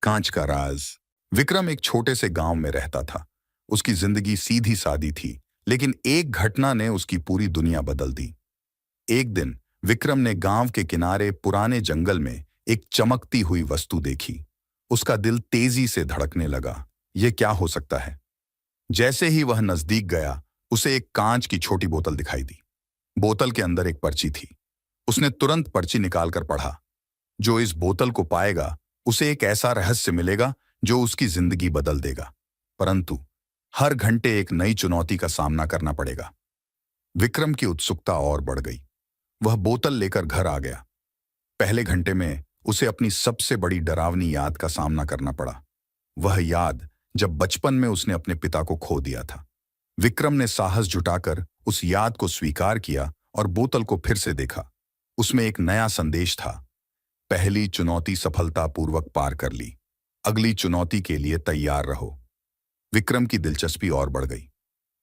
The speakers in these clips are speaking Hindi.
कांच का राज। विक्रम एक छोटे से गांव में रहता था। उसकी जिंदगी सीधी सादी थी, लेकिन एक घटना ने उसकी पूरी दुनिया बदल दी। एक दिन विक्रम ने गांव के किनारे पुराने जंगल में एक चमकती हुई वस्तु देखी। उसका दिल तेजी से धड़कने लगा। यह क्या हो सकता है? जैसे ही वह नजदीक गया, उसे एक कांच की छोटी बोतल दिखाई दी। बोतल के अंदर एक पर्ची थी। उसने तुरंत पर्ची निकालकर पढ़ा। जो इस बोतल को पाएगा, उसे एक ऐसा रहस्य मिलेगा जो उसकी जिंदगी बदल देगा। परंतु हर घंटे एक नई चुनौती का सामना करना पड़ेगा। विक्रम की उत्सुकता और बढ़ गई। वह बोतल लेकर घर आ गया। पहले घंटे में उसे अपनी सबसे बड़ी डरावनी याद का सामना करना पड़ा। वह याद जब बचपन में उसने अपने पिता को खो दिया था। विक्रम ने साहस जुटाकर उस याद को स्वीकार किया और बोतल को फिर से देखा। उसमें एक नया संदेश था। पहली चुनौती सफलतापूर्वक पार कर ली, अगली चुनौती के लिए तैयार रहो। विक्रम की दिलचस्पी और बढ़ गई।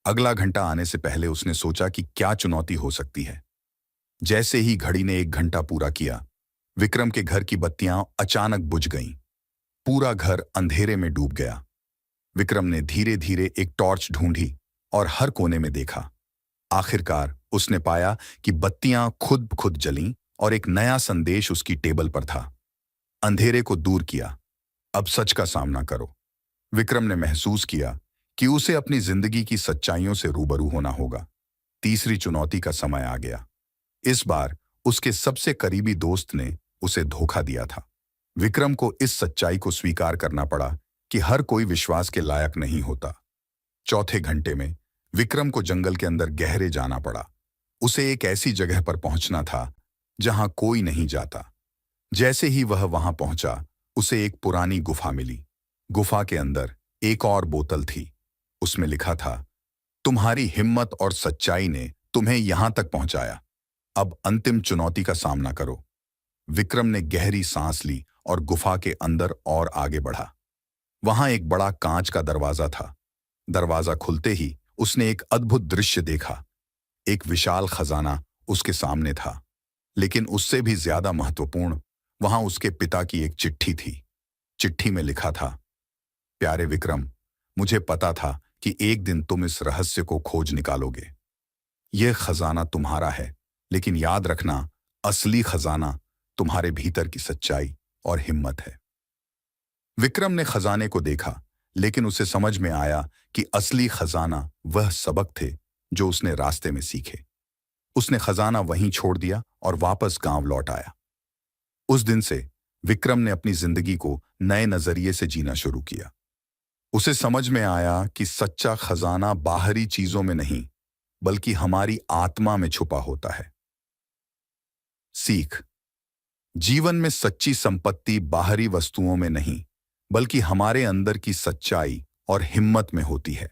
अगला घंटा आने से पहले उसने सोचा कि क्या चुनौती हो सकती है। जैसे ही घड़ी ने 1 घंटा पूरा किया, विक्रम के घर की बत्तियां अचानक बुझ गईं। पूरा घर अंधेरे में डूब गया। विक्रम ने धीरे धीरे एक टॉर्च ढूंढी और हर कोने में देखा। आखिरकार उसने पाया कि बत्तियां खुद खुद जलीं और एक नया संदेश उसकी टेबल पर था। अंधेरे को दूर किया, अब सच का सामना करो। विक्रम ने महसूस किया कि उसे अपनी जिंदगी की सच्चाइयों से रूबरू होना होगा। तीसरी चुनौती का समय आ गया। इस बार उसके सबसे करीबी दोस्त ने उसे धोखा दिया था। विक्रम को इस सच्चाई को स्वीकार करना पड़ा कि हर कोई विश्वास के लायक नहीं होता। चौथे घंटे में विक्रम को जंगल के अंदर गहरे जाना पड़ा। उसे एक ऐसी जगह पर पहुंचना था जहां कोई नहीं जाता। जैसे ही वह वहां पहुंचा, उसे एक पुरानी गुफा मिली। गुफा के अंदर एक और बोतल थी। उसमें लिखा था, तुम्हारी हिम्मत और सच्चाई ने तुम्हें यहां तक पहुंचाया। अब अंतिम चुनौती का सामना करो। विक्रम ने गहरी सांस ली और गुफा के अंदर और आगे बढ़ा। वहां एक बड़ा कांच का दरवाजा था। दरवाजा खुलते ही उसने एक अद्भुत दृश्य देखा। एक विशाल खजाना उसके सामने था, लेकिन उससे भी ज्यादा महत्वपूर्ण वहां उसके पिता की एक चिट्ठी थी। चिट्ठी में लिखा था, प्यारे विक्रम, मुझे पता था कि एक दिन तुम इस रहस्य को खोज निकालोगे। यह खजाना तुम्हारा है, लेकिन याद रखना, असली खजाना तुम्हारे भीतर की सच्चाई और हिम्मत है। विक्रम ने खजाने को देखा, लेकिन उसे समझ में आया कि असली खजाना वह सबक थे जो उसने रास्ते में सीखे। उसने खजाना वहीं छोड़ दिया और वापस गांव लौट आया। उस दिन से विक्रम ने अपनी जिंदगी को नए नजरिए से जीना शुरू किया। उसे समझ में आया कि सच्चा खजाना बाहरी चीजों में नहीं, बल्कि हमारी आत्मा में छुपा होता है। सीख: जीवन में सच्ची संपत्ति बाहरी वस्तुओं में नहीं, बल्कि हमारे अंदर की सच्चाई और हिम्मत में होती है।